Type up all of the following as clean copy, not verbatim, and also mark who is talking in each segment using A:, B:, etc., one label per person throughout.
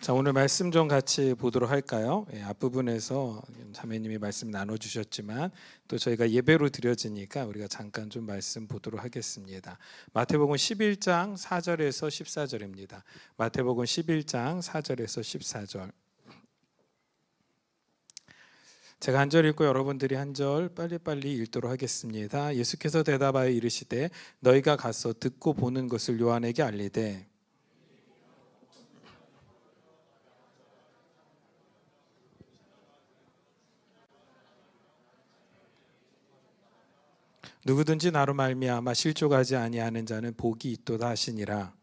A: 자, 오늘 말씀 좀 같이 보도록 할까요? 앞부분에서 자매님이 말씀 나눠주셨지만 또 저희가 예배로 드려지니까 우리가 잠깐 좀 말씀 보도록 하겠습니다. 마태복음 11장 4절에서 14절입니다. 마태복음 11장 4절에서 14절. 제가 한 절 읽고 여러분들이 한 절 빨리빨리 읽도록 하겠습니다. 예수께서 대답하여 이르시되 너희가 가서 듣고 보는 것을 요한에게 알리되 누구든지 나로 말미암아 실족하지 아니하는 자는 복이 있도다 하시니라.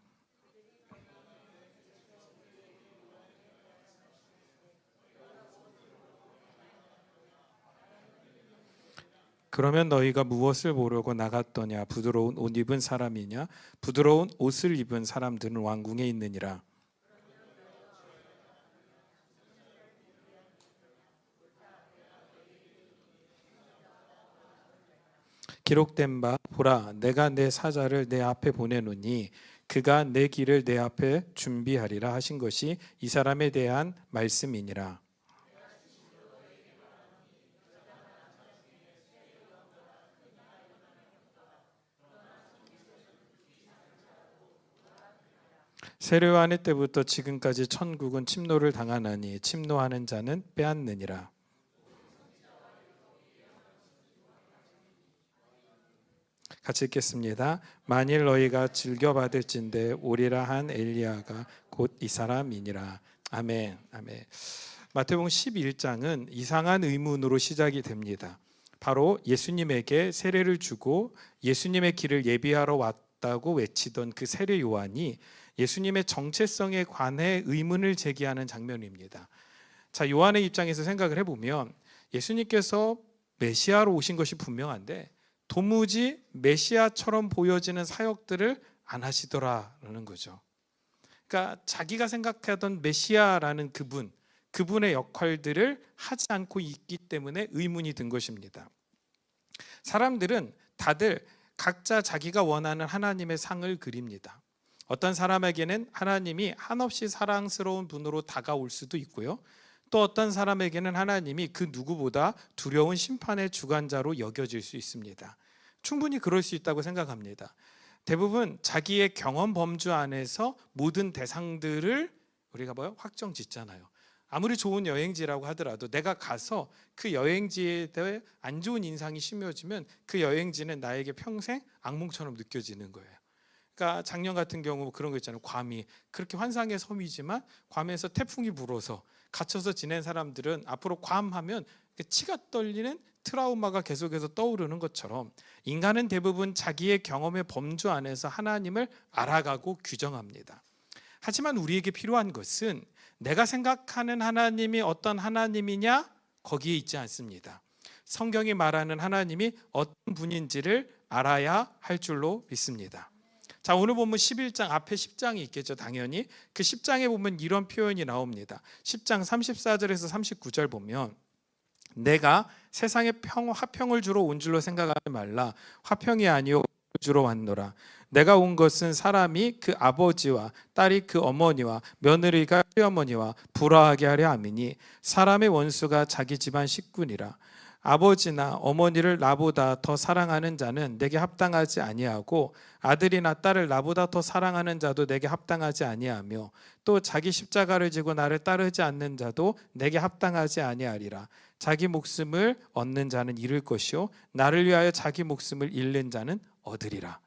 A: 그러면 너희가 무엇을 보려고 나갔더냐? 부드러운 옷 입은 사람이냐? 부드러운 옷을 입은 사람들은 왕궁에 있느니라. 기록된 바 보라, 내가 내 사자를 내 앞에 보내노니 그가 내 길을 내 앞에 준비하리라 하신 것이 이 사람에 대한 말씀이니라. 세례요한의 때부터 지금까지 천국은 침노를 당하나니 침노하는 자는 빼앗느니라. 같이 읽겠습니다. 만일 너희가 즐겨받을진대 오리라 한 엘리야가 곧 이 사람이니라. 아멘. 아멘. 마태복음 11장은 이상한 의문으로 시작이 됩니다. 바로 예수님에게 세례를 주고 예수님의 길을 예비하러 왔다고 외치던 그 세례 요한이 예수님의 정체성에 관해 의문을 제기하는 장면입니다. 자, 요한의 입장에서 생각을 해보면 예수님께서 메시아로 오신 것이 분명한데 도무지 메시아처럼 보여지는 사역들을 안 하시더라라는 거죠. 그러니까 자기가 생각하던 메시아라는 그분의 역할들을 하지 않고 있기 때문에 의문이 든 것입니다. 사람들은 다들 각자 자기가 원하는 하나님의 상을 그립니다. 어떤 사람에게는 하나님이 한없이 사랑스러운 분으로 다가올 수도 있고요. 또 어떤 사람에게는 하나님이 그 누구보다 두려운 심판의 주관자로 여겨질 수 있습니다. 충분히 그럴 수 있다고 생각합니다. 대부분 자기의 경험 범주 안에서 모든 대상들을 우리가 확정 짓잖아요. 아무리 좋은 여행지라고 하더라도 내가 가서 그 여행지에 대해 안 좋은 인상이 심어지면 그 여행지는 나에게 평생 악몽처럼 느껴지는 거예요. 그러니까 작년 같은 경우 그런 거 있잖아요. 괌이 그렇게 환상의 섬이지만 괌에서 태풍이 불어서 갇혀서 지낸 사람들은 앞으로 괌 하면 치가 떨리는 트라우마가 계속해서 떠오르는 것처럼 인간은 대부분 자기의 경험의 범주 안에서 하나님을 알아가고 규정합니다. 하지만 우리에게 필요한 것은 내가 생각하는 하나님이 어떤 하나님이냐 거기에 있지 않습니다. 성경이 말하는 하나님이 어떤 분인지를 알아야 할 줄로 믿습니다. 자, 오늘 보면 11장 앞에 10장이 있겠죠. 당연히 그 10장에 보면 이런 표현이 나옵니다. 10장 34절에서 39절 보면 내가 세상에 화평을 주러 온 줄로 생각하지 말라. 화평이 아니요 주러 왔노라. 내가 온 것은 사람이 그 아버지와 딸이 그 어머니와 며느리가 시어머니와 불화하게 하려 함이니 사람의 원수가 자기 집안 식구니라. 아버지나 어머니를 나보다 더 사랑하는 자는 내게 합당하지 아니하고 아들이나 딸을 나보다 더 사랑하는 자도 내게 합당하지 아니하며 또 자기 십자가를 지고 나를 따르지 않는 자도 내게 합당하지 아니하리라. 자기 목숨을 얻는 자는 잃을 것이요 나를 위하여 자기 목숨을 잃는 자는 얻으리라.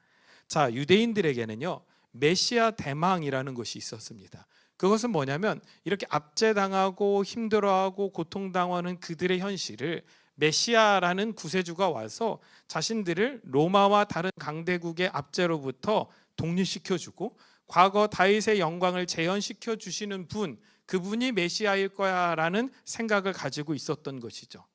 A: 자, 유대인들에게는요 메시아 대망이라는 것이 있었습니다. 그것은 뭐냐면 이렇게 압제당하고 힘들어하고 고통당하는 그들의 현실을 메시아라는 구세주가 와서 자신들을 로마와 다른 강대국의 압제로부터 독립시켜주고 과거 다윗의 영광을 재현시켜 주시는 그분이 메시아일 거야라는 생각을 가지고 있었던 것이죠.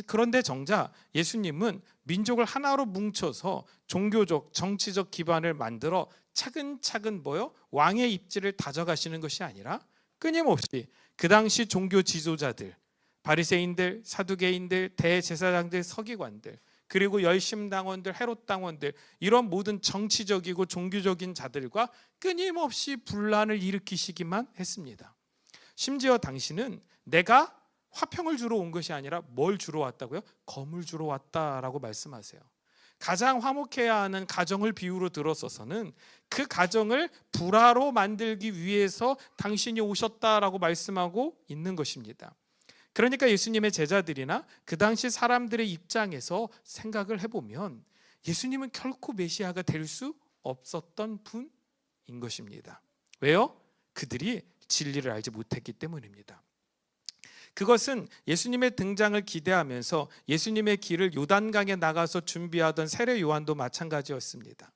A: 그런데 정작 예수님은 민족을 하나로 뭉쳐서 종교적, 정치적 기반을 만들어 차근차근 왕의 입지를 다져가시는 것이 아니라 끊임없이 그 당시 종교 지도자들 바리새인들, 사두개인들, 대제사장들, 서기관들 그리고 열심당원들, 헤롯당원들, 이런 모든 정치적이고 종교적인 자들과 끊임없이 분란을 일으키시기만 했습니다. 심지어 당신은 내가 화평을 주러 온 것이 아니라 뭘 주러 왔다고요? 검을 주러 왔다라고 말씀하세요. 가장 화목해야 하는 가정을 비유로 들었어서는 그 가정을 불화로 만들기 위해서 당신이 오셨다라고 말씀하고 있는 것입니다. 그러니까 예수님의 제자들이나 그 당시 사람들의 입장에서 생각을 해보면 예수님은 결코 메시아가 될 수 없었던 분인 것입니다. 왜요? 그들이 진리를 알지 못했기 때문입니다. 그것은 예수님의 등장을 기대하면서 예수님의 길을 요단강에 나가서 준비하던 세례 요한도 마찬가지였습니다.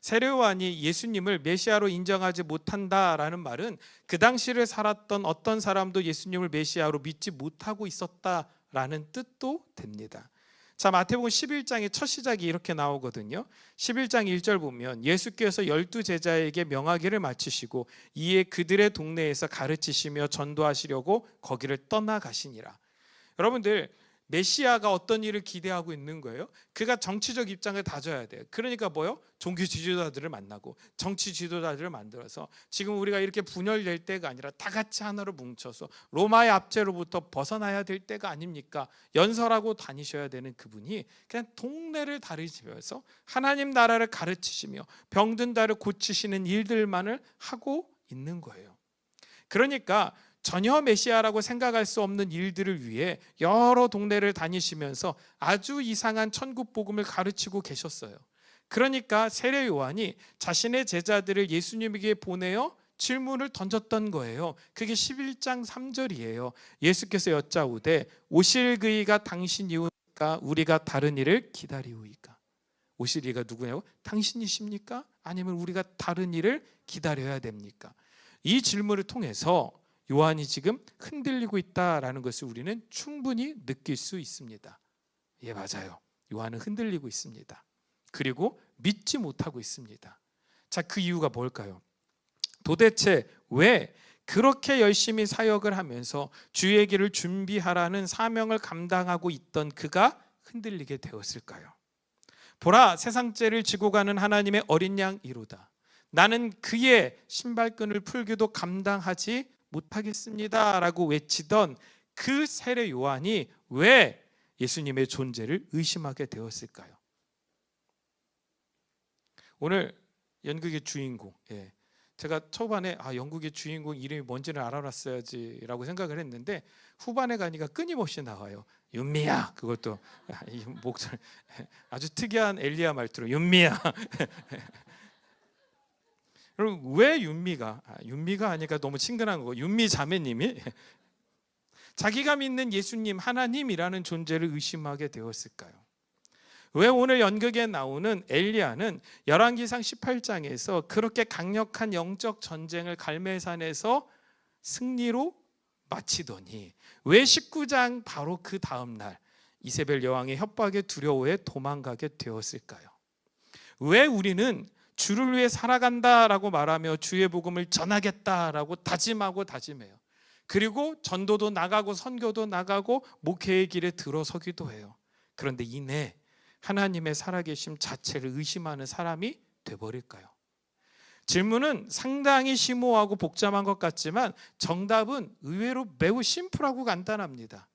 A: 세례 요한이 예수님을 메시아로 인정하지 못한다라는 말은 그 당시를 살았던 어떤 사람도 예수님을 메시아로 믿지 못하고 있었다라는 뜻도 됩니다. 자, 마태복음 11장의 첫 시작이 이렇게 나오거든요. 11장 1절 보면 예수께서 12제자에게 명하기를 마치시고 이에 그들의 동네에서 가르치시며 전도하시려고 거기를 떠나가시니라. 여러분들, 메시아가 어떤 일을 기대하고 있는 거예요? 그가 정치적 입장을 다져야 돼요. 그러니까 뭐요? 종교 지도자들을 만나고 정치 지도자들을 만들어서 지금 우리가 이렇게 분열될 때가 아니라 다 같이 하나로 뭉쳐서 로마의 압제로부터 벗어나야 될 때가 아닙니까? 연설하고 다니셔야 되는 그분이 그냥 동네를 다니시면서 하나님 나라를 가르치시며 병든 자를 고치시는 일들만을 하고 있는 거예요. 그러니까 전혀 메시아라고 생각할 수 없는 일들을 위해 여러 동네를 다니시면서 아주 이상한 천국 복음을 가르치고 계셨어요. 그러니까 세례 요한이 자신의 제자들을 예수님에게 보내어 질문을 던졌던 거예요. 그게 11장 3절이에요. 예수께서 여짜오되 오실 그이가 당신이오니까 우리가 다른 이를 기다리오이까. 오실 이가 누구냐고? 당신이십니까? 아니면 우리가 다른 일을 기다려야 됩니까? 이 질문을 통해서 요한이 지금 흔들리고 있다라는 것을 우리는 충분히 느낄 수 있습니다. 예, 맞아요. 요한은 흔들리고 있습니다. 그리고 믿지 못하고 있습니다. 자, 그 이유가 뭘까요? 도대체 왜 그렇게 열심히 사역을 하면서 주의 길을 준비하라는 사명을 감당하고 있던 그가 흔들리게 되었을까요? 보라, 세상죄를 지고 가는 하나님의 어린 양이로다. 나는 그의 신발끈을 풀기도 감당하지 못하겠습니다 라고 외치던 그 세례 요한이 왜 예수님의 존재를 의심하게 되었을까요? 오늘 연극의 주인공, 제가 초반에 연극의 주인공 이름이 뭔지를 알아놨어야지 라고 생각을 했는데 후반에 가니까 끊임없이 나와요. 윤미야. 그것도 이 목소리 아주 특이한 엘리야 말투로 윤미야. 그럼 왜 윤미가 하니까 너무 친근한 거고, 윤미 자매님이 자기가 믿는 예수님 하나님이라는 존재를 의심하게 되었을까요? 왜 오늘 연극에 나오는 엘리야는 열왕기상 18장에서 그렇게 강력한 영적 전쟁을 갈멜산에서 승리로 마치더니 왜 19장 바로 그 다음 날 이세벨 여왕의 협박에 두려워해 도망가게 되었을까요? 왜 우리는 주를 위해 살아간다라고 말하며 주의 복음을 전하겠다라고 다짐해요. 그리고 전도도 나가고 선교도 나가고 목회의 길에 들어서기도 해요. 그런데 이내 하나님의 살아계심 자체를 의심하는 사람이 돼버릴까요? 질문은 상당히 심오하고 복잡한 것 같지만 정답은 의외로 매우 심플하고 간단합니다.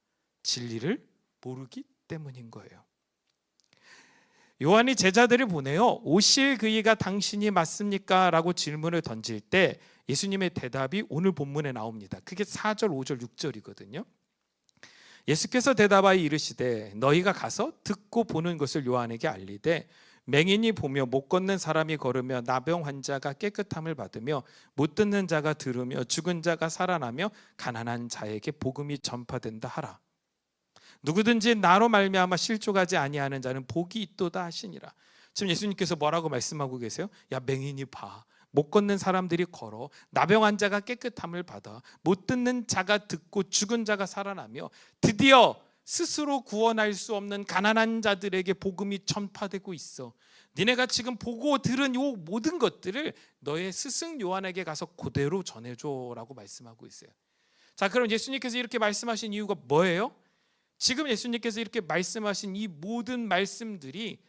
A: 진리를 모르기 때문인 거예요. 요한이 제자들을 보내어 오실 그이가 당신이 맞습니까? 라고 질문을 던질 때 예수님의 대답이 오늘 본문에 나옵니다. 그게 4절, 5절, 6절이거든요. 예수께서 대답하여 이르시되 너희가 가서 듣고 보는 것을 요한에게 알리되 맹인이 보며 못 걷는 사람이 걸으며 나병 환자가 깨끗함을 받으며 못 듣는 자가 들으며 죽은 자가 살아나며 가난한 자에게 복음이 전파된다 하라. 누구든지 나로 말미암아 실족하지 아니하는 자는 복이 있도다 하시니라. 지금 예수님께서 뭐라고 말씀하고 계세요? 야, 맹인이 봐. 못 걷는 사람들이 걸어. 나병 환자가 깨끗함을 받아. 못 듣는 자가 듣고 죽은 자가 살아나며 드디어 스스로 구원할 수 없는 가난한 자들에게 복음이 전파되고 있어. 니네가 지금 보고 들은 이 모든 것들을 너의 스승 요한에게 가서 그대로 전해줘라고 말씀하고 있어요. 자, 그럼 예수님께서 이렇게 말씀하신 이유가 뭐예요? 지금 예수님께서 이렇게 말씀하신 이 모든 말씀들이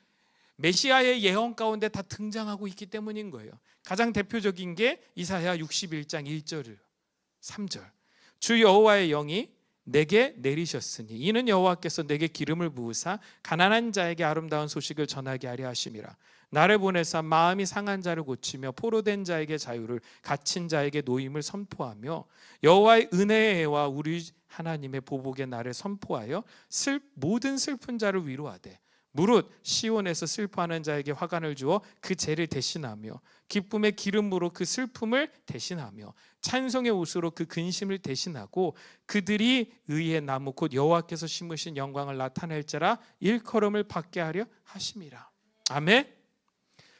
A: 메시아의 예언 가운데 다 등장하고 있기 때문인 거예요. 가장 대표적인 게 이사야 61장 1절 3절. 주 여호와의 영이 내게 내리셨으니 이는 여호와께서 내게 기름을 부으사 가난한 자에게 아름다운 소식을 전하게 하려 하심이라. 나를 보내사 마음이 상한 자를 고치며 포로된 자에게 자유를, 갇힌 자에게 노임을 선포하며 여호와의 은혜의 해와 우리 하나님의 보복의 날을 선포하여 모든 슬픈 자를 위로하되 무릇 시온에서 슬퍼하는 자에게 화관을 주어 그 죄를 대신하며 기쁨의 기름으로 그 슬픔을 대신하며 찬송의 옷으로 그 근심을 대신하고 그들이 의의 나무 곧 여호와께서 심으신 영광을 나타낼지라 일컬음을 받게 하려 하심이라. 아멘.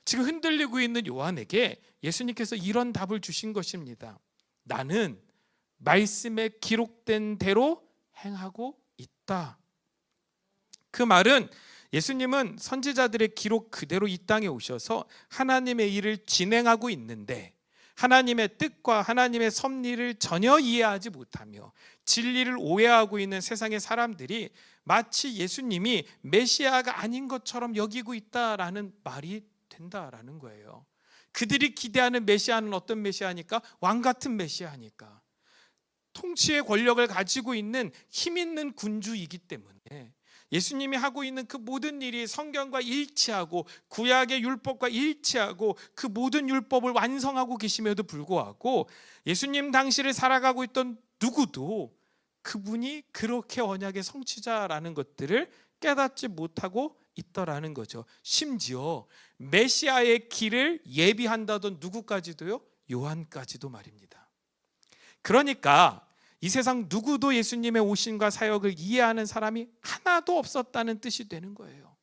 A: 지금 흔들리고 있는 요한에게 예수님께서 이런 답을 주신 것입니다. 나는 말씀에 기록된 대로 행하고 있다. 그 말은 예수님은 선지자들의 기록 그대로 이 땅에 오셔서 하나님의 일을 진행하고 있는데 하나님의 뜻과 하나님의 섭리를 전혀 이해하지 못하며 진리를 오해하고 있는 세상의 사람들이 마치 예수님이 메시아가 아닌 것처럼 여기고 있다라는 말이 된다라는 거예요. 그들이 기대하는 메시아는 어떤 메시아니까? 왕 같은 메시아니까. 통치의 권력을 가지고 있는 힘 있는 군주이기 때문에 예수님이 하고 있는 그 모든 일이 성경과 일치하고 구약의 율법과 일치하고 그 모든 율법을 완성하고 계심에도 불구하고 예수님 당시를 살아가고 있던 누구도 그분이 그렇게 언약의 성취자라는 것들을 깨닫지 못하고 있더라는 거죠. 심지어 메시아의 길을 예비한다던 누구까지도요? 요한까지도 말입니다. 그러니까 이 세상 누구도 예수님의 오심과 사역을 이해하는 사람이 하나도 없었다는 뜻이 되는 거예요.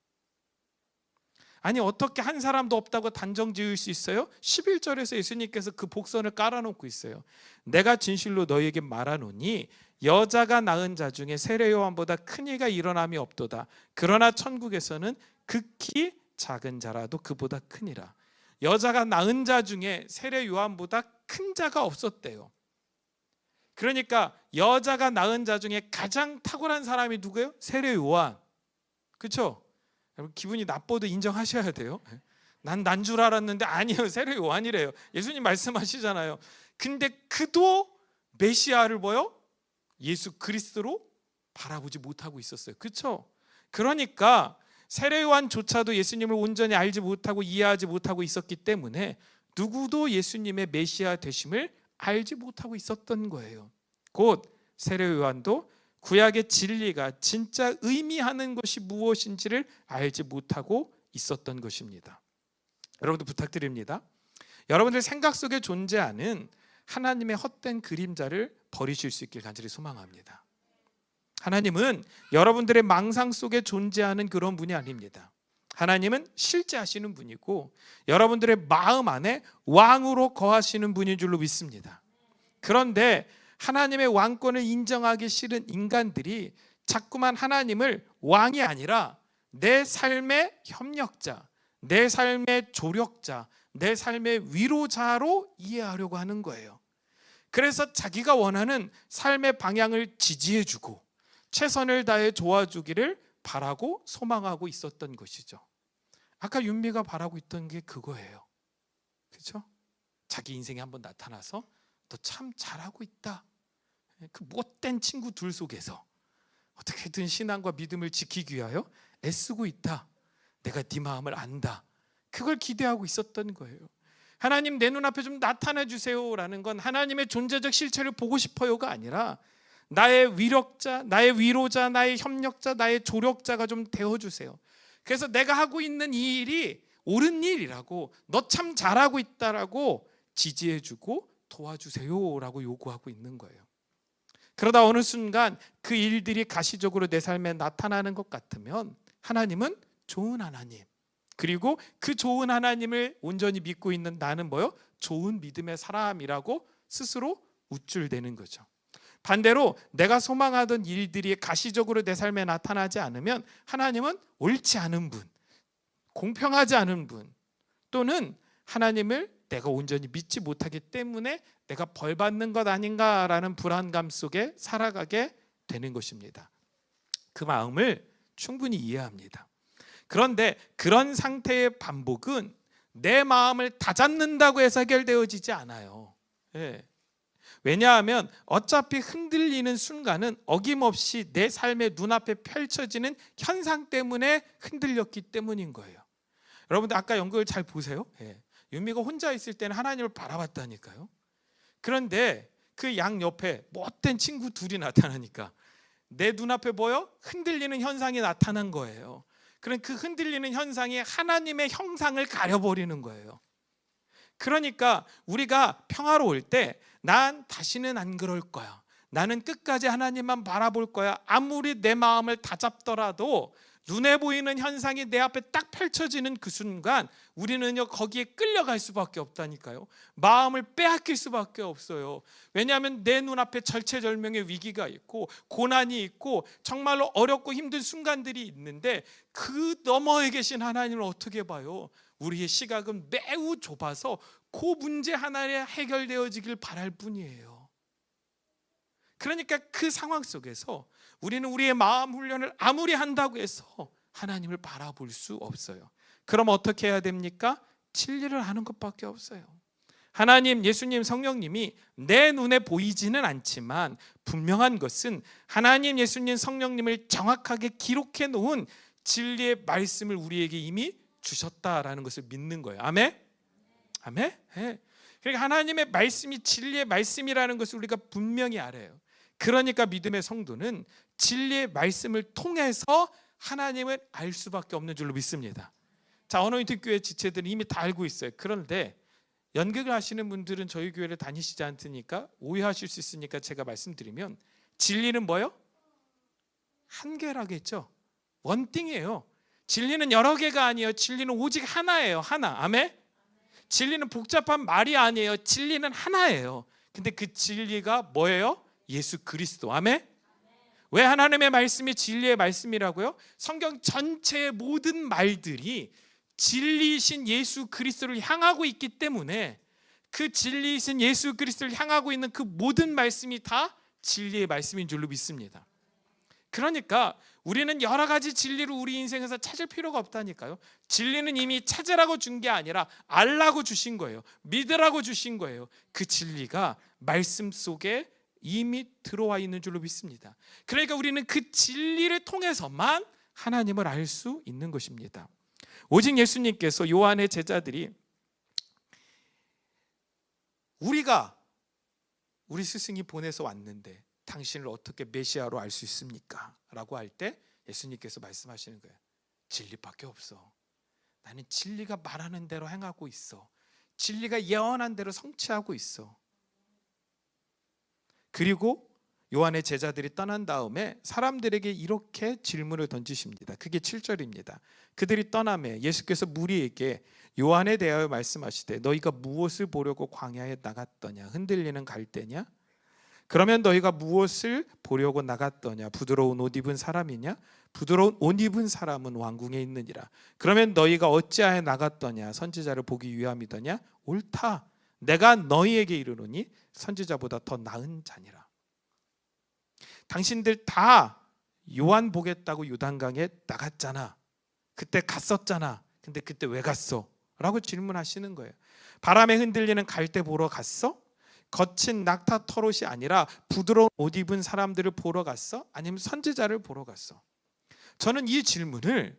A: 아니 어떻게 한 사람도 없다고 단정 지을 수 있어요? 11절에서 예수님께서 그 복선을 깔아놓고 있어요. 내가 진실로 너희에게 말하노니 여자가 낳은 자 중에 세례 요한보다 큰 이가 일어남이 없도다. 그러나 천국에서는 극히 작은 자라도 그보다 크니라. 여자가 낳은 자 중에 세례 요한보다 큰 자가 없었대요. 그러니까 여자가 낳은 자 중에 가장 탁월한 사람이 누구예요? 세례 요한. 그렇죠? 여러분 기분이 나빠도 인정하셔야 돼요. 난 줄 알았는데 아니에요. 세례 요한이래요. 예수님 말씀하시잖아요. 근데 그도 메시아를 뭐요? 예수 그리스도로 바라보지 못하고 있었어요. 그렇죠? 그러니까 세례 요한조차도 예수님을 온전히 알지 못하고 이해하지 못하고 있었기 때문에 누구도 예수님의 메시아 되심을 알지 못하고 있었던 거예요. 곧 세례 요한도 구약의 진리가 진짜 의미하는 것이 무엇인지를 알지 못하고 있었던 것입니다. 여러분도 부탁드립니다. 여러분들 생각 속에 존재하는 하나님의 헛된 그림자를 버리실 수 있길 간절히 소망합니다. 하나님은 여러분들의 망상 속에 존재하는 그런 분이 아닙니다. 하나님은 실제 하시는 분이고 여러분들의 마음 안에 왕으로 거하시는 분인 줄로 믿습니다. 그런데 하나님의 왕권을 인정하기 싫은 인간들이 자꾸만 하나님을 왕이 아니라 내 삶의 협력자, 내 삶의 조력자, 내 삶의 위로자로 이해하려고 하는 거예요. 그래서 자기가 원하는 삶의 방향을 지지해주고 최선을 다해 도와주기를 바라고 소망하고 있었던 것이죠. 아까 윤미가 바라고 있던 게 그거예요. 그렇죠? 자기 인생에 한번 나타나서 너 참 잘하고 있다. 그 못된 친구 둘 속에서 어떻게든 신앙과 믿음을 지키기 위하여 애쓰고 있다. 내가 네 마음을 안다. 그걸 기대하고 있었던 거예요. 하나님 내 눈앞에 좀 나타나 주세요라는 건 하나님의 존재적 실체를 보고 싶어요가 아니라 나의 위력자, 나의 위로자, 나의 협력자, 나의 조력자가 좀 되어주세요. 그래서 내가 하고 있는 이 일이 옳은 일이라고 너 참 잘하고 있다라고 지지해주고 도와주세요라고 요구하고 있는 거예요. 그러다 어느 순간 그 일들이 가시적으로 내 삶에 나타나는 것 같으면 하나님은 좋은 하나님, 그리고 그 좋은 하나님을 온전히 믿고 있는 나는 뭐요? 좋은 믿음의 사람이라고 스스로 우쭐대는 거죠. 반대로 내가 소망하던 일들이 가시적으로 내 삶에 나타나지 않으면 하나님은 옳지 않은 분, 공평하지 않은 분, 또는 하나님을 내가 온전히 믿지 못하기 때문에 내가 벌받는 것 아닌가라는 불안감 속에 살아가게 되는 것입니다. 그 마음을 충분히 이해합니다. 그런데 그런 상태의 반복은 내 마음을 다잡는다고 해서 해결되어지지 않아요. 예. 왜냐하면 어차피 흔들리는 순간은 어김없이 내 삶의 눈앞에 펼쳐지는 현상 때문에 흔들렸기 때문인 거예요. 여러분들 아까 연극을 잘 보세요. 예. 윤미가 혼자 있을 때는 하나님을 바라봤다니까요. 그런데 그 양 옆에 못된 친구 둘이 나타나니까 내 눈앞에 보여? 흔들리는 현상이 나타난 거예요. 그럼 그 흔들리는 현상이 하나님의 형상을 가려버리는 거예요. 그러니까 우리가 평화로울 때 난 다시는 안 그럴 거야, 나는 끝까지 하나님만 바라볼 거야, 아무리 내 마음을 다잡더라도 눈에 보이는 현상이 내 앞에 딱 펼쳐지는 그 순간 우리는요 거기에 끌려갈 수밖에 없다니까요. 마음을 빼앗길 수밖에 없어요. 왜냐하면 내 눈앞에 절체절명의 위기가 있고 고난이 있고 정말로 어렵고 힘든 순간들이 있는데 그 너머에 계신 하나님을 어떻게 봐요? 우리의 시각은 매우 좁아서 그 문제 하나에 해결되어지길 바랄 뿐이에요. 그러니까 그 상황 속에서 우리는 우리의 마음 훈련을 아무리 한다고 해서 하나님을 바라볼 수 없어요. 그럼 어떻게 해야 됩니까? 진리를 하는 것밖에 없어요. 하나님, 예수님, 성령님이 내 눈에 보이지는 않지만 분명한 것은 하나님, 예수님, 성령님을 정확하게 기록해 놓은 진리의 말씀을 우리에게 이미 주셨다라는 것을 믿는 거예요. 아멘? 아멘? 네. 그러니까 하나님의 말씀이 진리의 말씀이라는 것을 우리가 분명히 알아요. 그러니까 믿음의 성도는 진리의 말씀을 통해서 하나님을 알 수밖에 없는 줄로 믿습니다. 자, 어노인팅 교회 지체들은 이미 다 알고 있어요. 그런데 연극을 하시는 분들은 저희 교회를 다니시지 않으니까 오해하실 수 있으니까 제가 말씀드리면 진리는 뭐예요? 한 개라겠죠. 원띵이에요. 진리는 여러 개가 아니에요. 진리는 오직 하나예요. 하나. 아멘? 진리는 복잡한 말이 아니에요. 진리는 하나예요. 근데 그 진리가 뭐예요? 예수 그리스도. 아멘? 왜 하나님의 말씀이 진리의 말씀이라고요? 성경 전체의 모든 말들이 진리이신 예수 그리스도를 향하고 있기 때문에 그 진리이신 예수 그리스도를 향하고 있는 그 모든 말씀이 다 진리의 말씀인 줄로 믿습니다. 그러니까 우리는 여러 가지 진리를 우리 인생에서 찾을 필요가 없다니까요. 진리는 이미 찾으라고 준 게 아니라 알라고 주신 거예요. 믿으라고 주신 거예요. 그 진리가 말씀 속에 이미 들어와 있는 줄로 믿습니다. 그러니까 우리는 그 진리를 통해서만 하나님을 알 수 있는 것입니다. 오직 예수님께서 요한의 제자들이 우리 스승이 보내서 왔는데 당신을 어떻게 메시아로 알 수 있습니까? 라고 할 때 예수님께서 말씀하시는 거예요. 진리밖에 없어. 나는 진리가 말하는 대로 행하고 있어. 진리가 예언한 대로 성취하고 있어. 그리고 요한의 제자들이 떠난 다음에 사람들에게 이렇게 질문을 던지십니다. 그게 7절입니다. 그들이 떠나매 예수께서 무리에게 요한에 대하여 말씀하시되 너희가 무엇을 보려고 광야에 나갔더냐? 흔들리는 갈대냐? 그러면 너희가 무엇을 보려고 나갔더냐? 부드러운 옷 입은 사람이냐? 부드러운 옷 입은 사람은 왕궁에 있느니라. 그러면 너희가 어찌하여 나갔더냐? 선지자를 보기 위함이더냐? 옳다. 내가 너희에게 이르노니 선지자보다 더 나은 자니라. 당신들 다 요한 보겠다고 요단강에 나갔잖아. 그때 갔었잖아. 근데 그때 왜 갔어? 라고 질문하시는 거예요. 바람에 흔들리는 갈대 보러 갔어? 거친 낙타 털옷이 아니라 부드러운 옷 입은 사람들을 보러 갔어? 아니면 선지자를 보러 갔어? 저는 이 질문을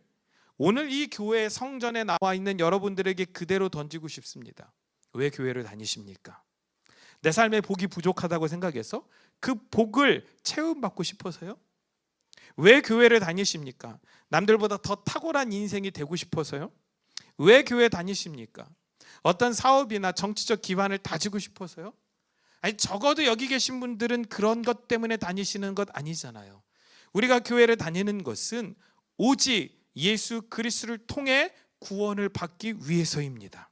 A: 오늘 이 교회 성전에 나와 있는 여러분들에게 그대로 던지고 싶습니다. 왜 교회를 다니십니까? 내 삶에 복이 부족하다고 생각해서 그 복을 체험받고 싶어서요? 왜 교회를 다니십니까? 남들보다 더 탁월한 인생이 되고 싶어서요? 왜 교회 다니십니까? 어떤 사업이나 정치적 기반을 다지고 싶어서요? 아니, 적어도 여기 계신 분들은 그런 것 때문에 다니시는 것 아니잖아요. 우리가 교회를 다니는 것은 오직 예수 그리스도를 통해 구원을 받기 위해서입니다.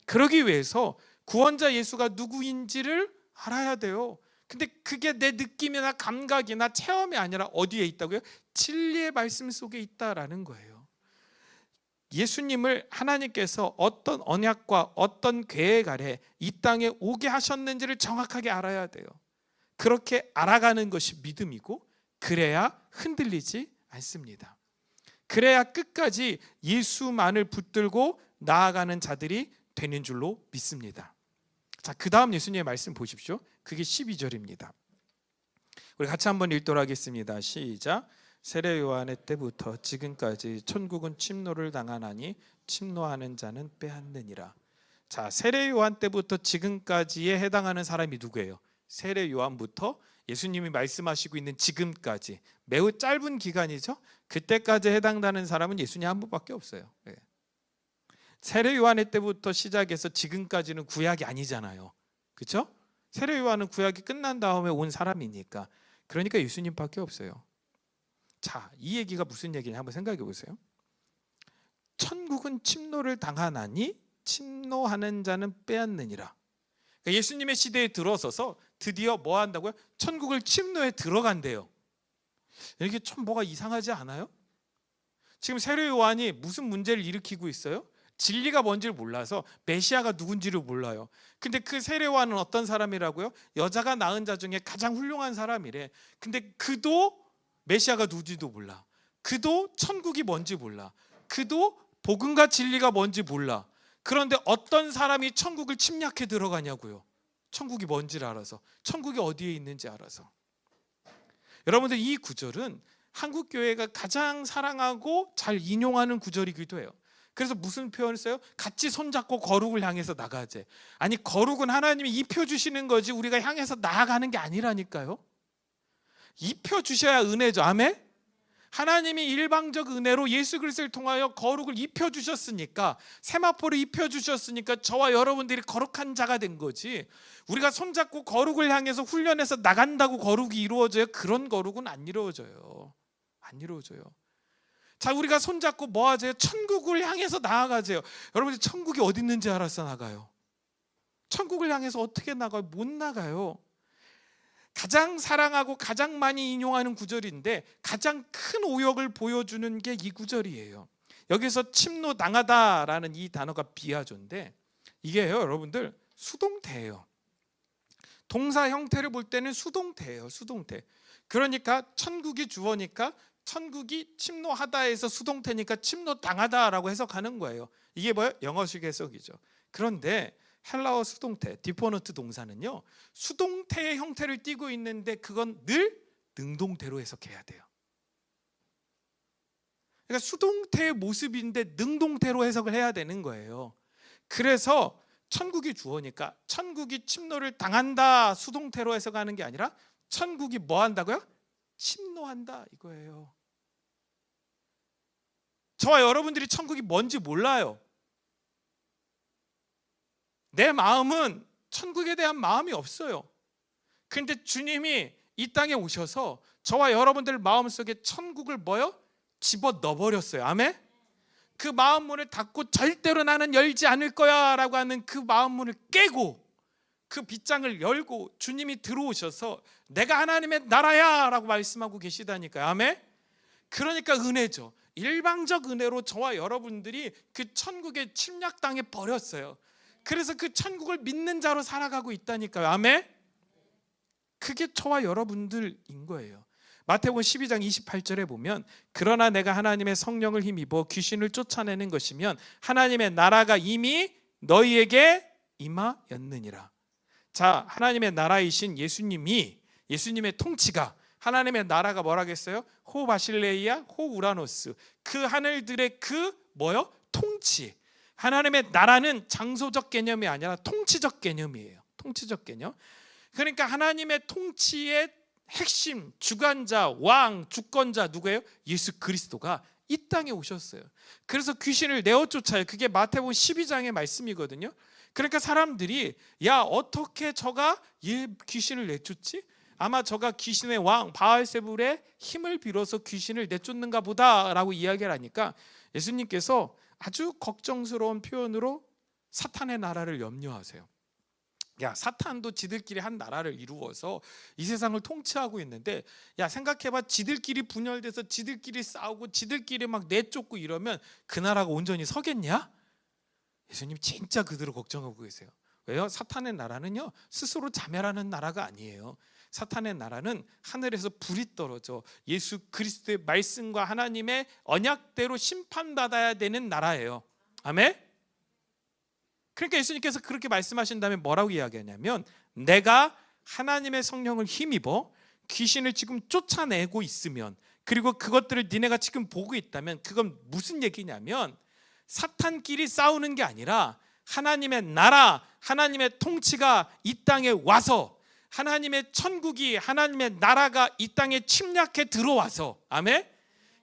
A: 그러기 위해서 구원자 예수가 누구인지를 알아야 돼요. 근데 그게 내 느낌이나 감각이나 체험이 아니라 어디에 있다고요? 진리의 말씀 속에 있다라는 거예요. 예수님을 하나님께서 어떤 언약과 어떤 계획 아래 이 땅에 오게 하셨는지를 정확하게 알아야 돼요. 그렇게 알아가는 것이 믿음이고 그래야 흔들리지 않습니다. 그래야 끝까지 예수만을 붙들고 나아가는 자들이 되는 줄로 믿습니다. 자, 그 다음 예수님의 말씀 보십시오. 그게 12절입니다. 우리 같이 한번 읽도록 하겠습니다. 시작. 세례 요한의 때부터 지금까지 천국은 침노를 당하나니 침노하는 자는 빼앗느니라. 자, 세례 요한 때부터 지금까지에 해당하는 사람이 누구예요? 세례 요한부터 예수님이 말씀하시고 있는 지금까지, 매우 짧은 기간이죠. 그때까지 해당되는 사람은 예수님 한 분밖에 없어요. 세례 요한의 때부터 시작해서 지금까지는 구약이 아니잖아요. 그렇죠? 세례 요한은 구약이 끝난 다음에 온 사람이니까. 그러니까 예수님밖에 없어요. 자, 이 얘기가 무슨 얘기냐 한번 생각해 보세요. 천국은 침노를 당하나니 침노하는 자는 빼앗느니라. 그러니까 예수님의 시대에 들어서서 드디어 뭐 한다고요? 천국을 침노에 들어간대요. 이게 좀 뭐가 이상하지 않아요? 지금 세례 요한이 무슨 문제를 일으키고 있어요? 진리가 뭔지를 몰라서 메시아가 누군지를 몰라요. 근데 그 세례 요한은 어떤 사람이라고요? 여자가 낳은 자 중에 가장 훌륭한 사람이래. 근데 그도 메시아가 누군지도 몰라. 그도 천국이 뭔지 몰라. 그도 복음과 진리가 뭔지 몰라. 그런데 어떤 사람이 천국을 침략해 들어가냐고요. 천국이 뭔지를 알아서, 천국이 어디에 있는지 알아서. 여러분들, 이 구절은 한국교회가 가장 사랑하고 잘 인용하는 구절이기도 해요. 그래서 무슨 표현을 써요? 같이 손잡고 거룩을 향해서 나가재. 아니, 거룩은 하나님이 입혀주시는 거지 우리가 향해서 나아가는 게 아니라니까요. 입혀주셔야 은혜죠. 아멘? 하나님이 일방적 은혜로 예수 그리스도를 통하여 거룩을 입혀주셨으니까, 세마포를 입혀주셨으니까 저와 여러분들이 거룩한 자가 된 거지, 우리가 손잡고 거룩을 향해서 훈련해서 나간다고 거룩이 이루어져요? 그런 거룩은 안 이루어져요. 안 이루어져요. 자, 우리가 손잡고 뭐 하세요? 천국을 향해서 나아가세요. 여러분들, 천국이 어디 있는지 알아서 나가요. 천국을 향해서 어떻게 나가요? 못 나가요. 가장 사랑하고 가장 많이 인용하는 구절인데 가장 큰 오역을 보여주는 게 이 구절이에요. 여기서 침노 당하다라는 이 단어가 비하조인데, 이게요, 여러분들, 수동태예요. 동사 형태를 볼 때는 수동태예요. 수동태. 그러니까 천국이 주어니까 천국이 침노하다에서 수동태니까 침노 당하다라고 해석하는 거예요. 이게 뭐예요? 영어식 해석이죠. 그런데 헬라어 수동태, 디포넌트 동사는요, 수동태의 형태를 띠고 있는데 그건 늘 능동태로 해석해야 돼요. 그러니까 수동태의 모습인데 능동태로 해석을 해야 되는 거예요. 그래서 천국이 주어니까 천국이 침노를 당한다 수동태로 해석하는 게 아니라 천국이 뭐 한다고요? 침노한다 이거예요. 저와 여러분들이 천국이 뭔지 몰라요. 내 마음은 천국에 대한 마음이 없어요. 그런데 주님이 이 땅에 오셔서 저와 여러분들 마음속에 천국을 뭐요? 집어넣어버렸어요. 아멘? 그 마음문을 닫고 절대로 나는 열지 않을 거야 라고 하는 그 마음문을 깨고 그 빗장을 열고 주님이 들어오셔서 내가 하나님의 나라야 라고 말씀하고 계시다니까요. 아멘? 그러니까 은혜죠. 일방적 은혜로 저와 여러분들이 그 천국에 침략당해 버렸어요. 그래서 그 천국을 믿는 자로 살아가고 있다니까요. 아멘? 그게 저와 여러분들인 거예요. 마태복음 12장 28절에 보면 그러나 내가 하나님의 성령을 힘입어 귀신을 쫓아내는 것이면 하나님의 나라가 이미 너희에게 임하였느니라. 자, 하나님의 나라이신 예수님의 통치가, 하나님의 나라가 뭐라겠어요? 호 바실레이아 호 우라노스, 그 하늘들의 그 뭐요? 통치. 하나님의 나라는 장소적 개념이 아니라 통치적 개념이에요. 통치적 개념. 그러니까 하나님의 통치의 핵심, 주관자, 왕, 주권자 누구예요? 예수 그리스도가 이 땅에 오셨어요. 그래서 귀신을 내어쫓아요. 그게 마태복음 12장의 말씀이거든요. 그러니까 사람들이 야, 어떻게 저가 귀신을 내쫓지? 아마 저가 귀신의 왕 바알세불의 힘을 빌어서 귀신을 내쫓는가 보다라고 이야기를 하니까 예수님께서 아주 걱정스러운 표현으로 사탄의 나라를 염려하세요. 야, 사탄도 지들끼리 한 나라를 이루어서 이 세상을 통치하고 있는데, 야, 생각해봐. 지들끼리 분열돼서 지들끼리 싸우고 지들끼리 막 내쫓고 이러면 그 나라가 온전히 서겠냐? 예수님 진짜 그대로 걱정하고 계세요. 왜요? 사탄의 나라는요, 스스로 자멸하는 나라가 아니에요. 사탄의 나라는 하늘에서 불이 떨어져 예수 그리스도의 말씀과 하나님의 언약대로 심판받아야 되는 나라예요. 아멘. 그러니까 예수님께서 그렇게 말씀하신 다음에 뭐라고 이야기하냐면, 내가 하나님의 성령을 힘입어 귀신을 지금 쫓아내고 있으면, 그리고 그것들을 니네가 지금 보고 있다면, 그건 무슨 얘기냐면 사탄끼리 싸우는 게 아니라 하나님의 나라, 하나님의 통치가 이 땅에 와서, 하나님의 천국이, 하나님의 나라가 이 땅에 침략해 들어와서, 아멘,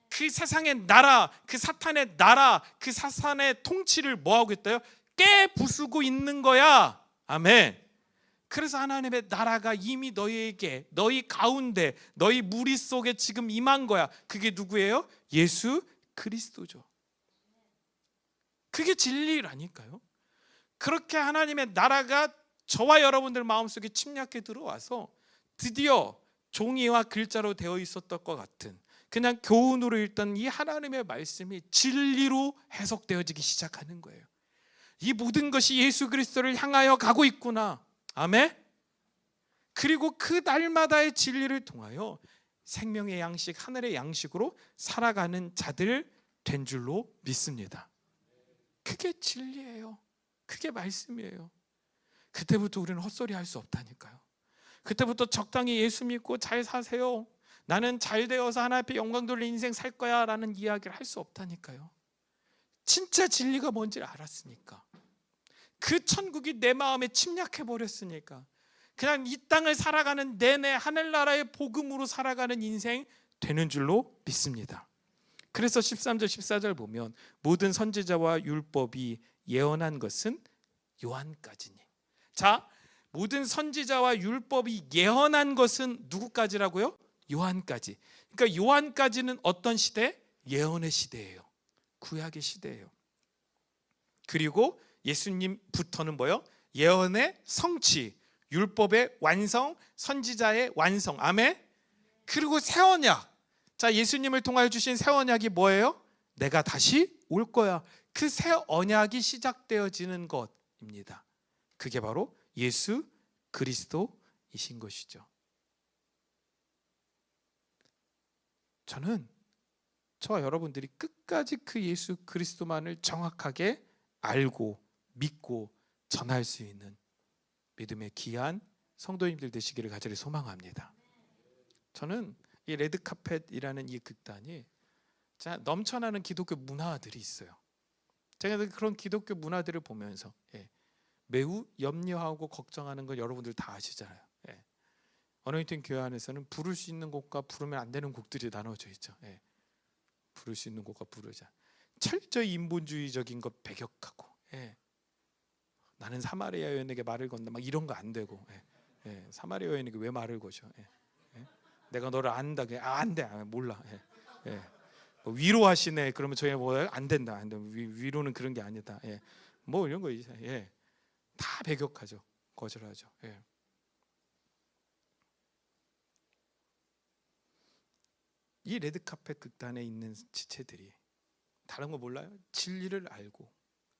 A: 그 세상의 나라, 그 사탄의 나라, 그 사탄의 통치를 뭐하고 있다요? 깨부수고 있는 거야. 아멘. 그래서 하나님의 나라가 이미 너희에게, 너희 가운데, 너희 무리 속에 지금 임한 거야. 그게 누구예요? 예수 그리스도죠. 그게 진리라니까요. 그렇게 하나님의 나라가 저와 여러분들 마음속에 침략해 들어와서 드디어 종이와 글자로 되어 있었던 것 같은, 그냥 교훈으로 읽던 이 하나님의 말씀이 진리로 해석되어지기 시작하는 거예요. 이 모든 것이 예수 그리스도를 향하여 가고 있구나. 아멘. 그리고 그 날마다의 진리를 통하여 생명의 양식, 하늘의 양식으로 살아가는 자들 된 줄로 믿습니다. 그게 진리예요. 그게 말씀이에요. 그때부터 우리는 헛소리 할 수 없다니까요. 그때부터 적당히 예수 믿고 잘 사세요, 나는 잘 되어서 하나님 앞에 영광 돌릴 인생 살 거야 라는 이야기를 할 수 없다니까요. 진짜 진리가 뭔지를 알았으니까, 그 천국이 내 마음에 침략해 버렸으니까, 그냥 이 땅을 살아가는 내내 하늘나라의 복음으로 살아가는 인생 되는 줄로 믿습니다. 그래서 13절 14절 보면, 모든 선지자와 율법이 예언한 것은 요한까지니. 자, 모든 선지자와 율법이 예언한 것은 누구까지라고요? 요한까지. 그러니까 요한까지는 어떤 시대? 예언의 시대예요. 구약의 시대예요. 그리고 예수님부터는 뭐예요? 예언의 성취, 율법의 완성, 선지자의 완성. 아멘. 그리고 새 언약. 자, 예수님을 통하여 주신 새 언약이 뭐예요? 내가 다시 올 거야. 그 새 언약이 시작되어지는 것입니다. 그게 바로 예수 그리스도이신 것이죠. 저는 저와 여러분들이 끝까지 그 예수 그리스도만을 정확하게 알고 믿고 전할 수 있는 믿음의 귀한 성도님들 되시기를 간절히 소망합니다. 저는 이 레드카펫이라는 이 극단이 넘쳐나는 기독교 문화들이 있어요. 제가 그런 기독교 문화들을 보면서 매우 염려하고 걱정하는 걸 여러분들 다 아시잖아요. 어노인팅 교회 안에서는 부를 수 있는 곡과 부르면 안 되는 곡들이 나눠져 있죠. 부를 수 있는 곡과 부르자. 철저히 인본주의적인 것 배격하고, 나는 사마리아 여인에게 말을 건다 막 이런 거 안 되고, 사마리아 여인에게 왜 말을 거죠? 내가 너를 안다. 안 돼. 몰라. 뭐 위로하시네. 그러면 저희 뭐 안 된다. 안 돼. 위로는 그런 게 아니다. 뭐 이런 거 다 배격하죠. 거절하죠. 이 레드카펫 극단에 있는 지체들이 다른 거 몰라요? 진리를 알고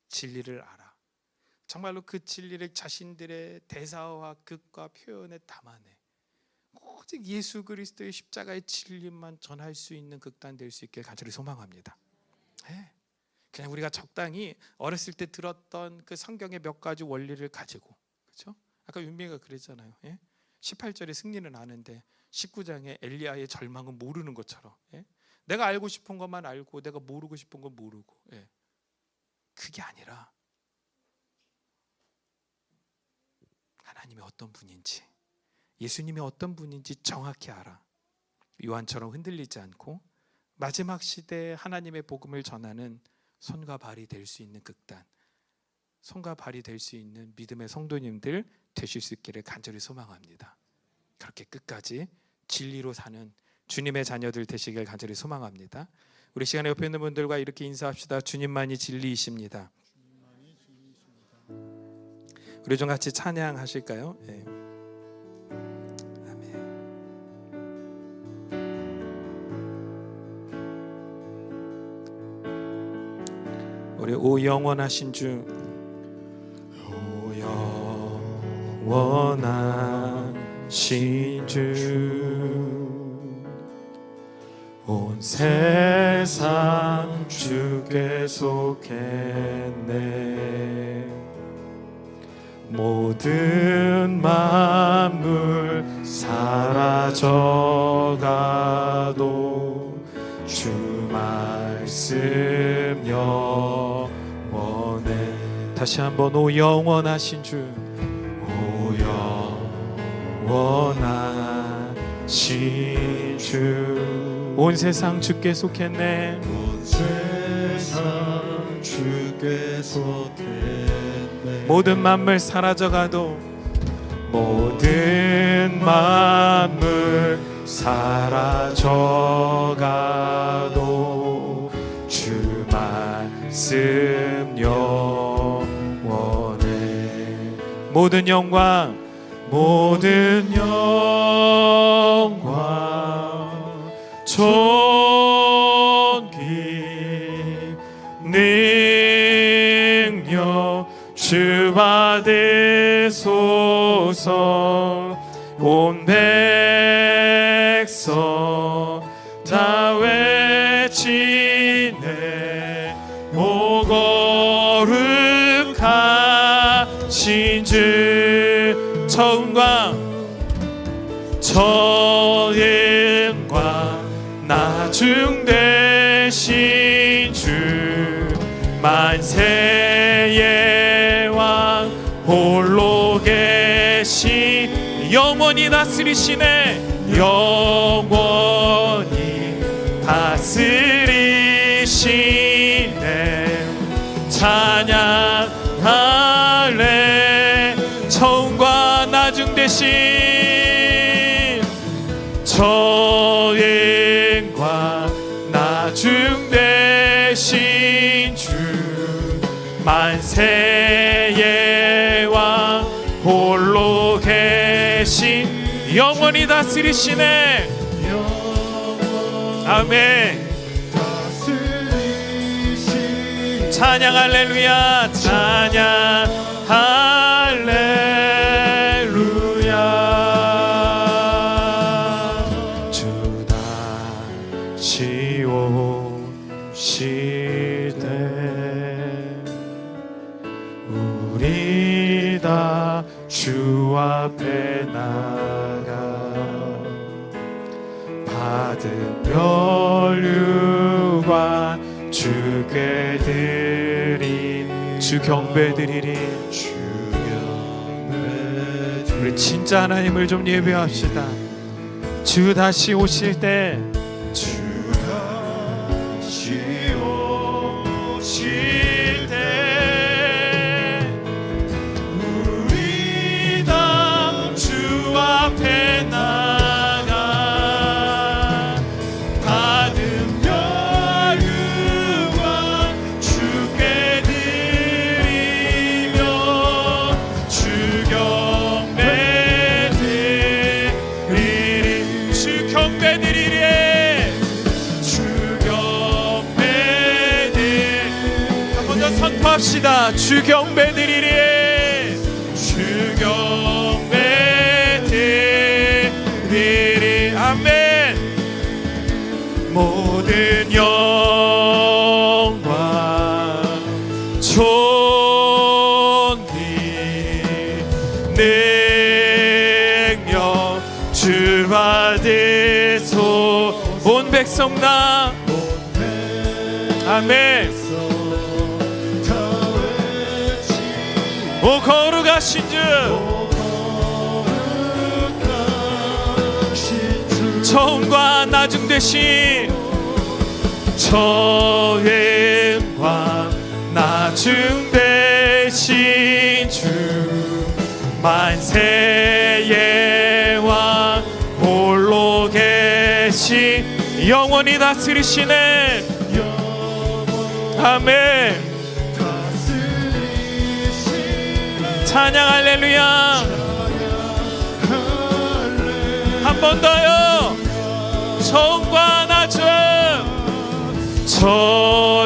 A: 진리를 알아. 정말로 그 진리를 자신들의 대사와 극과 표현에 담아내 오직 예수 그리스도의 십자가의 진리만 전할 수 있는 극단 될 수 있길 간절히 소망합니다. 그냥 우리가 적당히 어렸을 때 들었던 그 성경의 몇 가지 원리를 가지고, 그렇죠? 아까 윤미가 그랬잖아요. 18절의 승리는 아는데 19장의 엘리야의 절망은 모르는 것처럼, 내가 알고 싶은 것만 알고 내가 모르고 싶은 건 모르고, 그게 아니라 하나님이 어떤 분인지, 예수님이 어떤 분인지 정확히 알아. 요한처럼 흔들리지 않고 마지막 시대에 하나님의 복음을 전하는 손과 발이 될 수 있는 극단, 손과 발이 될 수 있는 믿음의 성도님들 되실 수 있기를 간절히 소망합니다. 그렇게 끝까지 진리로 사는 주님의 자녀들 되시길 간절히 소망합니다. 우리 시간에 옆에 있는 분들과 이렇게 인사합시다. 주님만이 진리이십니다. 우리 좀 같이 찬양하실까요? 아멘. 우리 오 영원하신 주, 오 영원하신 주, 온 세상 주께 속했네. 모든 만물 사라져가도 주 말씀 영원해. 다시 한번 오 영원하신 주, 오 영원하신 주. 온 세상 주께 속했네.
B: 온 세상 주께 속했네.
A: 모든 만물 사라져가도, 모든 만물 사라져가도 주 말씀 영원해. 모든 영광, 모든 영광, 존귀, 능력 주 받으소서. 온 백성 다 외치네. 오 거룩하신 주, 저음과 나중 되신 주, 만세의 왕 홀로 계신, 영원히 다스리시네. 영원히 다스리시네. 찬양할래. 처음과 나중 되신 저인과 나중 되신 주, 만세의 왕 홀로 계신, 영원히 다스리시네. 아멘. 찬양 할렐루야, 찬양 할렐루야. 주 다시 오시되 우리 다 주 앞에 나가 받은 멸류관 주께 드리, 주 경배드리리. 우리 진짜 하나님을 좀 예배합시다. 주 다시 오실 때, 주 다시 오실 때 우리 다 주 앞에 나가 받은 멸류관 주께 드리며 주 경배드리리. 주 경배드리리. 주 경배드리리. 한 번 더 선포합시다. 주 경배드리리. 주 경배드리리. 아멘. 모든 영광 존귀 능력 주 받으소. 온 백성 나, 아멘. 오 거룩하신 주, 처음과 나중 되신 처음과 나중 되신 주, 만세의 왕 홀로 계신, 영원히 다스리시네. 아멘. 찬양 할렐루야. 한 번 더요. 처음과 나중, 처음과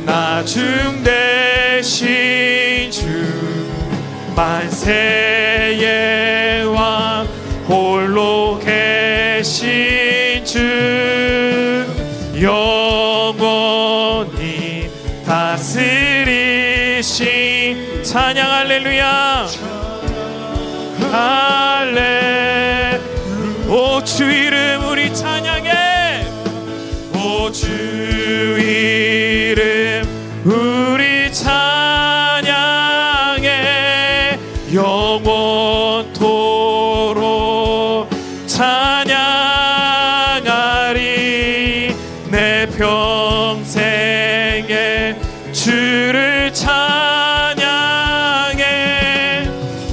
A: 나중 되신 주, 만세의 왕 홀로 계신 주 영원히 다스리신 찬양 할렐루야 할렐 오 주 이름 우리 찬양해 오 주 이름 우리 찬양해 영원토록 찬양하리 내 평생에 주를 찬양해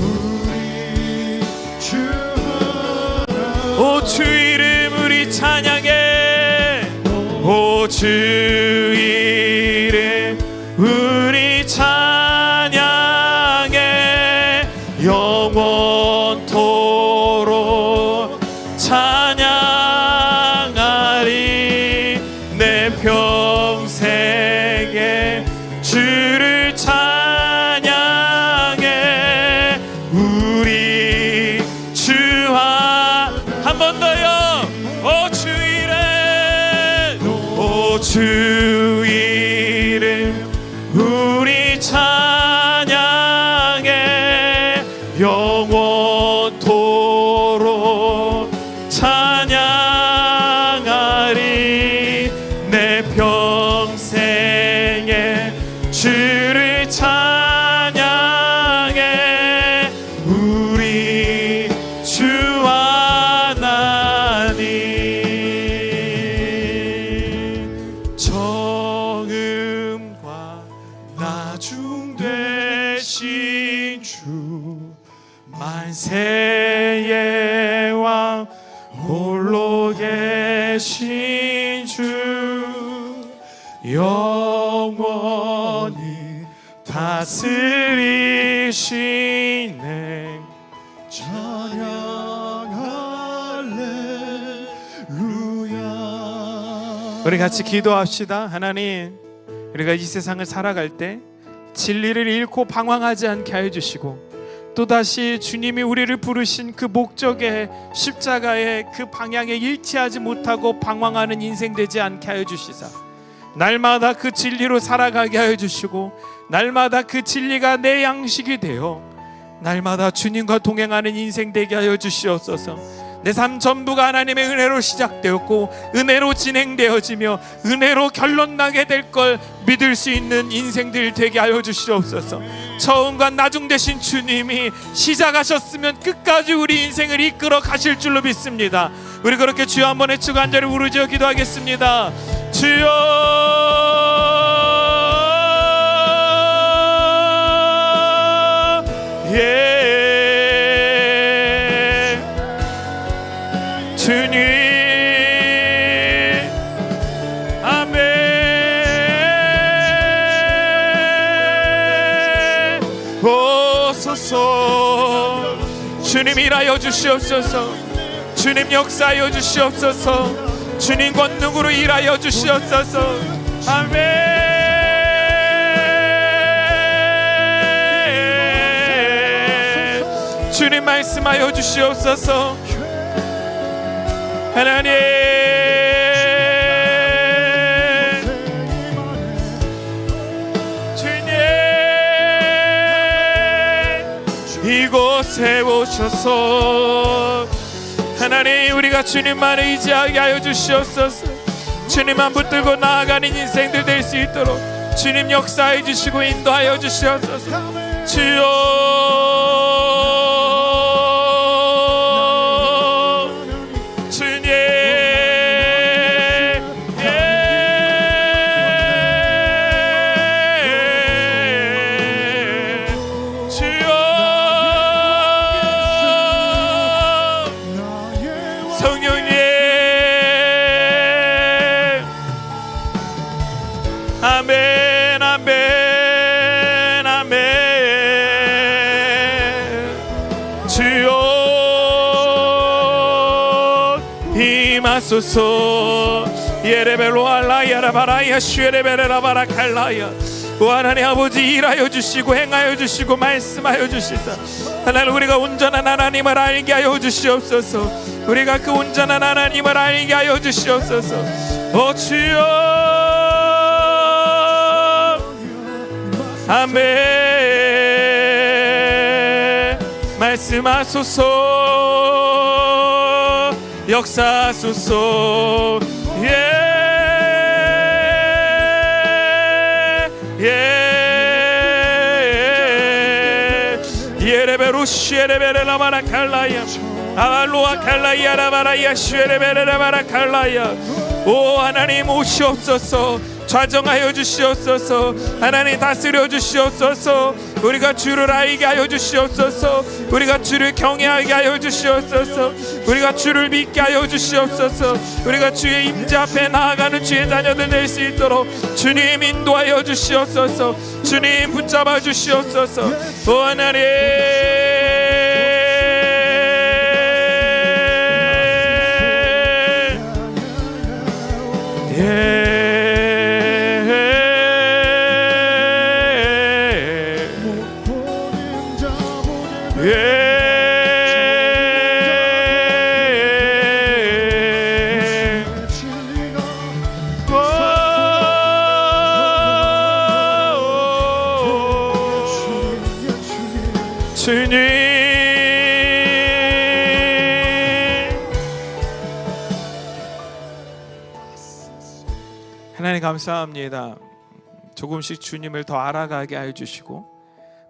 B: 우리 주
A: 오 주 이름 우리 찬양해 오 주 이름 우리 찬양해 영원토록 찬양하리 내 평생에 주를 찬양해 우리 주와 한 번 더요 오 주 이름 오 주 이름 우리 찬양해 영원토록 찬양하리 내 평생에 주를 찬양해 우리 주와 나니 정음과 나중 되신 주 만세의 왕 홀로 계신 주 영원히 다스리시네
B: 찬양할렐루야
A: 우리 같이 기도합시다. 하나님 우리가 이 세상을 살아갈 때 진리를 잃고 방황하지 않게 하여 주시고 또다시 주님이 우리를 부르신 그 목적의 십자가의 그 방향에 일치하지 못하고 방황하는 인생 되지 않게 하여 주시사 날마다 그 진리로 살아가게 하여 주시고 날마다 그 진리가 내 양식이 되어 날마다 주님과 동행하는 인생 되게 하여 주시옵소서. 내 삶 전부가 하나님의 은혜로 시작되었고 은혜로 진행되어지며 은혜로 결론나게 될 걸 믿을 수 있는 인생들 되게 하여 주시옵소서. 처음과 나중 되신 주님이 시작하셨으면 끝까지 우리 인생을 이끌어 가실 줄로 믿습니다. 우리 그렇게 주여 한번 외치고 한 자리 부르짖어 기도하겠습니다. 주여 예 주님 아멘 오소서 주님 일하여 주시옵소서 주님 역사하여 주시옵소서 주님 권능으로 일하여 주시옵소서 아멘 주님 말씀하여 주시옵소서 하나님 주님 이곳에 오셔서 하나님 우리가 주님만 의지하게 하여 주시옵소서. 주님만 붙들고 나아가는 인생들 될 수 있도록 주님 역사해 주시고 인도하여 주시옵소서. 주여 아멘 아멘 아멘 주여 임하소서 예레벨로 알라야라바라야 슈에레베레라바라 칼라야 오 하나님 아버지, 일하여 주시고 행하여 주시고 말씀하여 주시사 하나님, 우리가 온전한 하나님을 알게 하여 주시옵소서. 우리가 그 온전한 하나님을 알게 하여 주시옵소서. 오 주여, 아멘. 말씀하소서, 역사하소서. 예레베루시에레베레라마라칼라야 아발로아칼라야라바라야 슈에레베레라마라칼라야. 오 하나님 오시옵소서. 좌정하여 주시옵소서. 하나님 다스려 주시옵소서. 우리가 주를 알게 하여 주시옵소서. 우리가 주를 경외하게 하여 주시옵소서. 우리가 주를 믿게 하여 주시옵소서. 우리가 주의 임재 앞에 나아가는 주의 자녀들 될 수 있도록 주님 인도하여 주시옵소서. 주님 붙잡아 주시옵소서. 오 하나님, 주님 하나님 감사합니다. 조금씩 주님을 더 알아가게 하여 주시고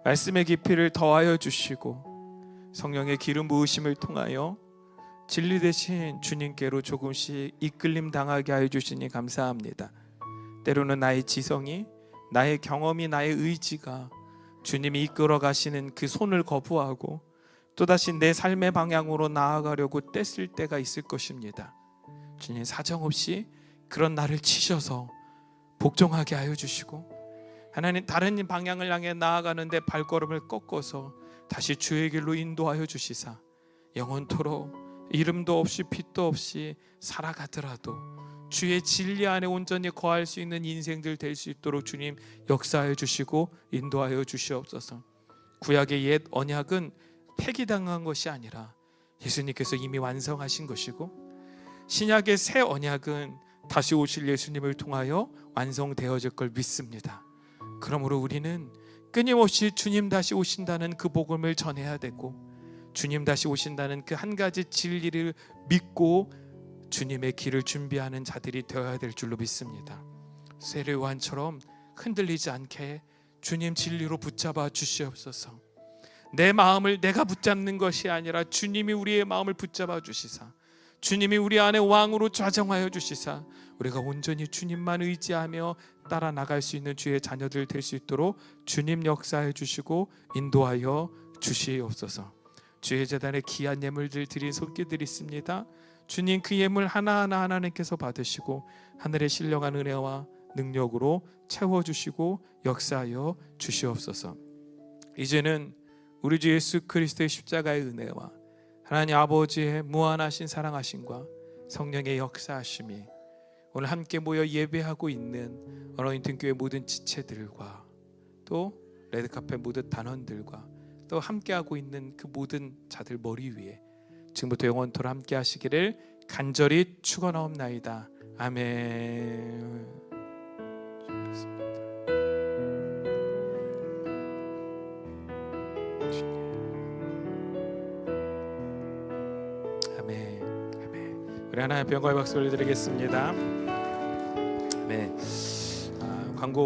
A: 말씀의 깊이를 더하여 주시고 성령의 기름 부으심을 통하여 진리 대신 주님께로 조금씩 이끌림 당하게 하여 주시니 감사합니다. 때로는 나의 지성이, 나의 경험이, 나의 의지가 주님이 이끌어 가시는 그 손을 거부하고 또다시 내 삶의 방향으로 나아가려고 떼쓸 때가 있을 것입니다. 주님 사정없이 그런 나를 치셔서 복종하게 하여 주시고 하나님 다른 방향을 향해 나아가는데 발걸음을 꺾어서 다시 주의 길로 인도하여 주시사 영원토록 이름도 없이 빛도 없이 살아가더라도 주의 진리 안에 온전히 거할 수 있는 인생들 될 수 있도록 주님 역사하여 주시고 인도하여 주시옵소서. 구약의 옛 언약은 폐기당한 것이 아니라 예수님께서 이미 완성하신 것이고 신약의 새 언약은 다시 오실 예수님을 통하여 완성되어질 걸 믿습니다. 그러므로 우리는 끊임없이 주님 다시 오신다는 그 복음을 전해야 되고 주님 다시 오신다는 그 한 가지 진리를 믿고 주님의 길을 준비하는 자들이 되어야 될 줄로 믿습니다. 세례요한처럼 흔들리지 않게 주님 진리로 붙잡아 주시옵소서. 내 마음을 내가 붙잡는 것이 아니라 주님이 우리의 마음을 붙잡아 주시사 주님이 우리 안에 왕으로 좌정하여 주시사 우리가 온전히 주님만 의지하며 따라 나갈 수 있는 주의 자녀들 될 수 있도록 주님 역사해 주시고 인도하여 주시옵소서. 주의 제단에 귀한 예물들 드린 손길 드리십니다. 주님 그 예물 하나하나 하나님께서 받으시고 하늘의 신령한 은혜와 능력으로 채워주시고 역사하여 주시옵소서. 이제는 우리 주 예수 그리스도의 십자가의 은혜와 하나님 아버지의 무한하신 사랑하심과 성령의 역사하심이 오늘 함께 모여 예배하고 있는 어너인팅 교회 모든 지체들과 또 레드카펫 모든 단원들과 또 함께하고 있는 그 모든 자들 머리 위에 지금부터 영원토록 함께 하시기를 간절히 축원하옵나이다. 아멘. 아멘. 아멘. 우리 하나님 병거의 박수 올려드리겠습니다. 아멘. 광고